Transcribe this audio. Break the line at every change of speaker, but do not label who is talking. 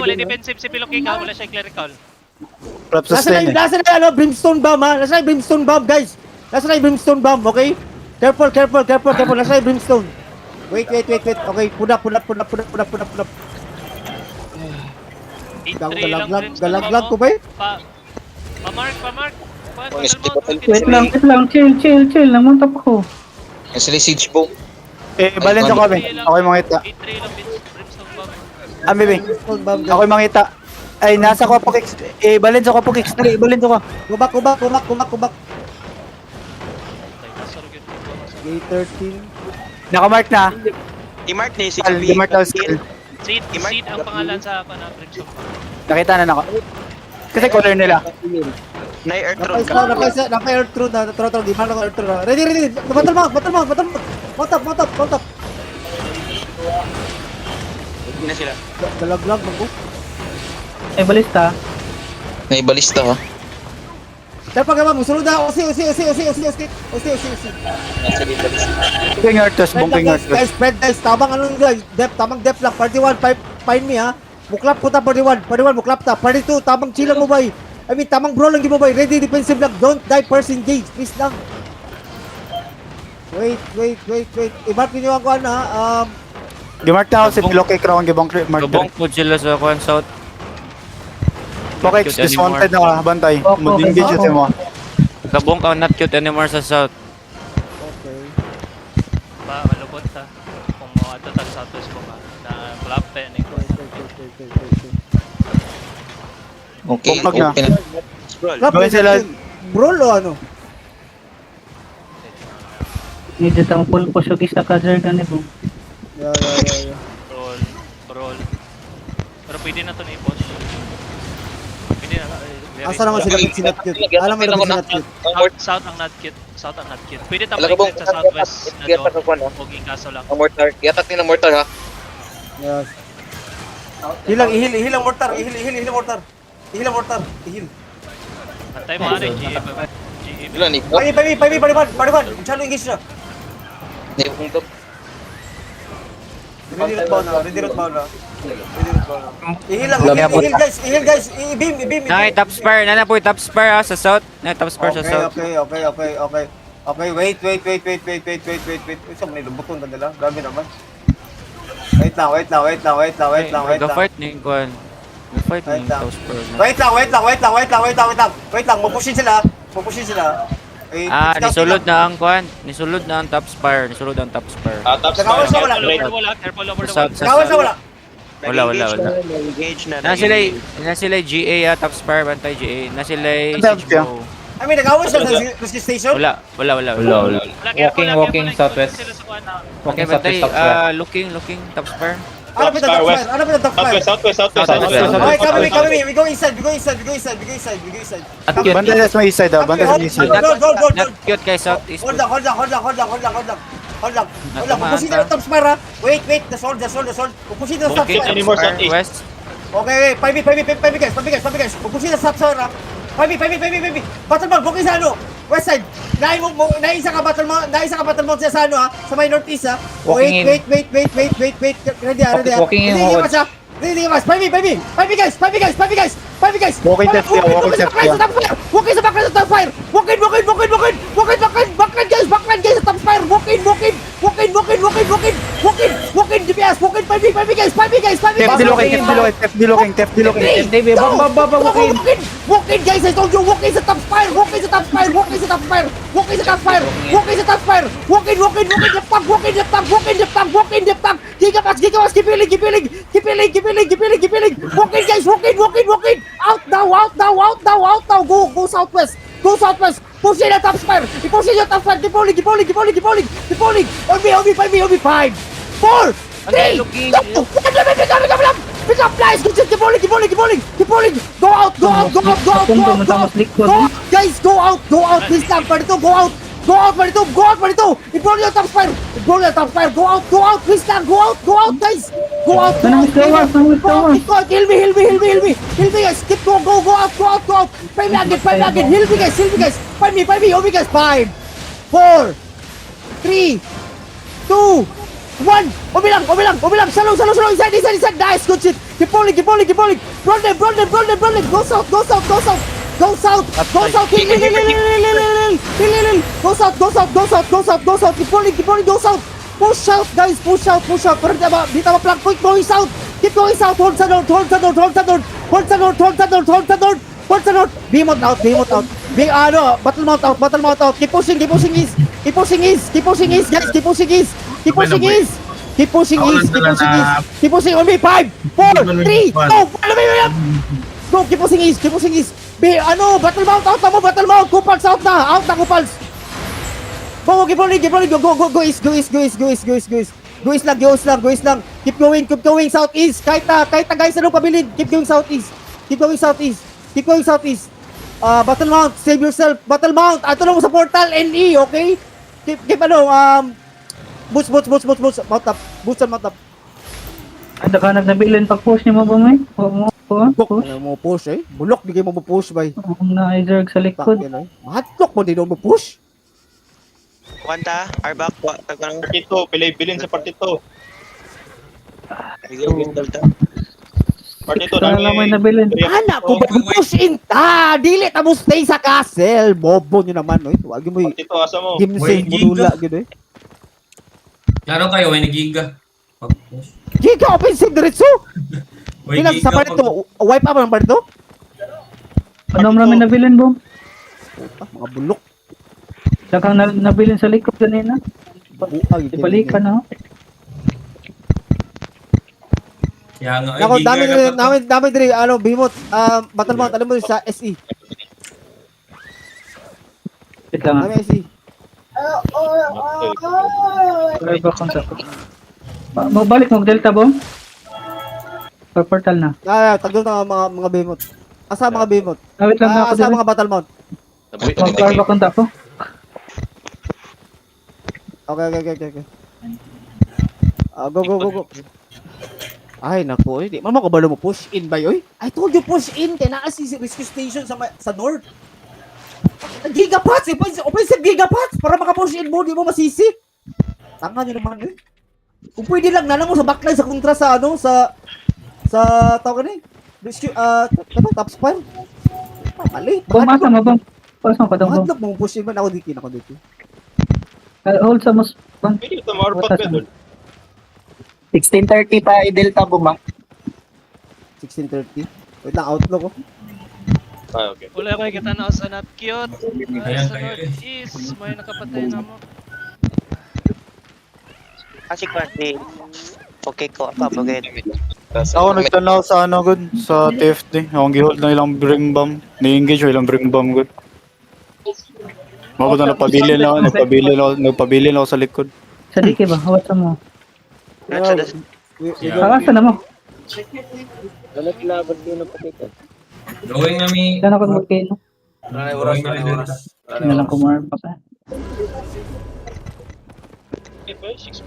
Wala defensive si Pilokika, wala siya clerical.
Nasa na brimstone bomb ha. Nasa na brimstone bomb guys. Nasa na brimstone bomb, okay? Careful. Nasa na brimstone. Wait. Okay, put up. Galaglag ko ba eh?
Pa-mark.
Wait lang, chill. Namuntap ako.
Nasa siege bomb.
Balance ako kami. Ako'y mangita.
8-3 lang, brimstone bomb.
Bibing.
Brimstone bomb guys.
Ako'y mangita. Ay, nasa ko po kicks. Balance ako po kicks. Dali, balance ako.
Kubak. Gate 13.
Nakamark na.
I-mark ni si
Di-mark na skill.
Seed ang pangalan sa brimstone bomb.
Nakita na nako. Kasi color nila.
Na-earth road ka.
Naka-earth through na. Tro. Di man ako earth through na. Ready. Battle mount. Mount up.
Hindi na sila.
Galaglag mo.
Ay, balista.
Naibalista ha.
Dahil pag musunod na. Osi.
Bumping Artus.
Guys, spread guys. Tamang depth lang. Party 1, find me ha. Muklap ko ta party 1, muklap ta. Party 2, tamang chill lang mo bay. I mean, tamang brawl lang di mo bay. Ready, defensive lang. Don't die, first engage. Please lang. Wait. I-mark niyo ang kuhan ha.
Gimark na ako si Pilokay Crown. Gibang mark
Gabong po sila sa kuhan south.
Pokix, diswanted na ka. Bantay. Mag-engage yun mo.
Gabong ka not cute anymore sa south.
Okay.
Malubot ta. Kung mo ato tag southwest ko ba na flap pa ni ko.
Okay,
Pag na.
open.
Gawin sila.
Brawl o ano?
Medyo tang full push yung isa ka dyan ganito.
Yeah.
Roll. Pero pwede na to na i-push. Pwede na.
Asa naman sila big sinat cute? Alam mo na big sinat cute?
South ang not cute. Pwede tama exit sa southwest na doon. Huwag yung kaso lang.
Ang mortar. Yatak din ang mortar ha.
Yes. Ihil ang mortar. Ihil ang mortar.
Antay mo ano yung GA.
Wala ni.
Pariban. Chalo engage na.
Naipuntok.
Ready root bound na. Ihil guys. I-beam.
Nay, top spire. Nana po yung top spire sa south. Nay, top spire sa south.
Okay, wait. Isa mo nilubuton na nila. Grabe naman. Wait lang.
Ga-fight ni kuhan. Ga-fight ni top spire.
Wait lang. Mapushin sila.
Nisulod na ang kuhan. Nisulod na ang top spire.
Top
Nagawas na wala.
Careful over the
South,
wall.
sa
Nagawas
south.
na wala.
Wala.
Engage na.
Na sila top spire. Bantay GA. Na sila
Adams
siege
ka.
bow.
I mean, nagawas na sa rescue station.
Wala.
Walking southwest.
Okay, bantay. Looking top spire.
Ano pa yung top fire?
Southwest.
Okay, kami. We go inside.
Bantay sa may east side ah. Bantay sa may east side.
Go.
Not cute kay south east.
Hold lang. Pupusin na yung top spire ha. Wait. The soul. Pupusin na yung top spire.
West.
Okay. 5 guys. Pupusin na yung top spire ha. 5. Battle mount. Bukay sa ano. West side. Naisa ka battle mount sa ano ha. Sa may northeast ha. Wait. Ready ha. Ready mas. 5 guys.
Walking test niya.
Walking sa backline sa top fire. Walking guys sa top fire. Walking DPS. Walking 5 guys.
Tef dilocking.
Walking guys, I told you walking sa top fire. Walking sa top fire. Walking left back. Gigamas. Gipilig. Walking guys. Out now. Go southwest. Push in the top spire. Push in the top spire. Gipilig. On me. 5, 4, 3, 2, 1. Pick up, guys. Gipilig. Go out. Guys, go out. Please lang. Parito, go out. Parito. Ignore your top spire. Go out. Please lang. Go out, guys. Go out. Heal me, guys. Keep go out. Five again. Heal me, guys. Find me. Obi, guys. 5, 4, 3, 2, 1. Obi lang. Salo. Inside. Nice, good shit. Keep pulling, keep pulling, keep pulling. Roll them, roll them, roll them, roll them. Go south, go south, go south. Go south, go south. Heal, heal, heal, heal, heal, heal, heal, heal, heal. Go south, go south, go south, go south, go south. Keep pulling, go south. Push out, guys, push out, push out. Pero di tama plan. Keep going south. Keep going south. Hold sa north, hold sa north, hold sa north. Hold sa north, hold sa north, hold sa north. Hold sa north. Behemoth out, behemoth out. Battle mount out, battle mount out. Keep pushing east. Keep pushing east, keep pushing east, guys. Keep pushing east. Keep pushing east. Keep pushing east, keep pushing east. Keep pushing on me. 5, 4, 3, 2, 1. Go, keep pushing east, keep pushing east. Battle mount out mo, battle mount. Kupals out na Kupals. Go, keep rolling, go east, go east, go east, go east, go east, go east. Go east lang, go east lang, go east lang. Keep going southeast. Kahit na guys, anong pabilin? Keep going southeast. Keep going southeast. Keep going southeast. Battle mount, save yourself. Battle mount, tulong mo sa portal, NE, okay? Keep boost, mount up. Boost and mount up.
Ada ka nagnabilin pag-push ni mo ba may? Push.
Ano mo push eh? Bulok, di kayo mo push bay.
Ang na-izerg sa likod.
Mahatlok mo, di mo push.
Wanta, Arbak,
Partito, bilin sa partito. Partito,
Wala lang may nabilin.
Anak ko ba push in ta? Dili ta mo stay sa castle. Bobo nyo naman, oy. Wag mo
Partito, asa mo?
gimsing budula gid eh.
Klaro kayo, may nagiga.
Giga offensive diretso.
May
Ilang sa
giga
parito, wipe up ang parito.
Ano mo namin nabilin, Bong?
Mga bulok.
Lakang nabilin sa likod kanina.
Buag.
Ibalikan na.
Kaya nga,
Nako, dami diri Behemoth, battle mount, alam mo sa SE.
Wait lang.
Dami SE.
Wala ba kung sa... Magbalik mo, Delta, Bong? Portal na.
Tagdol na mga Behemoth. Asa mga Behemoth?
Wait lang na ako
Asa
dali.
mga battle mount?
Mag-power ba kung tapo?
Okay. Go. Ay, naku, di man mo kabalo mo push in ba yoy? I told you push in kay naa si rescue station sa north. Gigapots, offensive gigapots para maka-push in mo, di mo masisi. Tanga nyo naman eh. Kung pwede lang nalang mo sa backline sa kontra sa tawag ni rescue top spire. Mali.
Bumasa mo, Bong. Pasa mo pa daw, Bong.
Madlock mo push in man ako dito.
Hold sa mas... Bong.
Pwede ito, maarpat ka doon.
16:30 pa i-delta bumang.
16:30. Wait lang, outlook ko.
Okay.
Wala kayo kita na sa not cute.
Ayan,
Sa
kayo,
northeast, may nakapatay na mo.
Kasi okay ko, papagay.
Ako nagtanaw sa good, sa TFD. Akong gihold na ilang bring bomb. Ni-engage o ilang bring bomb good. Mabot na nagpabilin ako sa likod.
Sa dike ba? Hawat sa mo.
Yeah.
Kakasa na mo.
Going na mi.
Gano'n ako mag-kino.
Going na mi Delta.
Nalang kumar pa ka.
6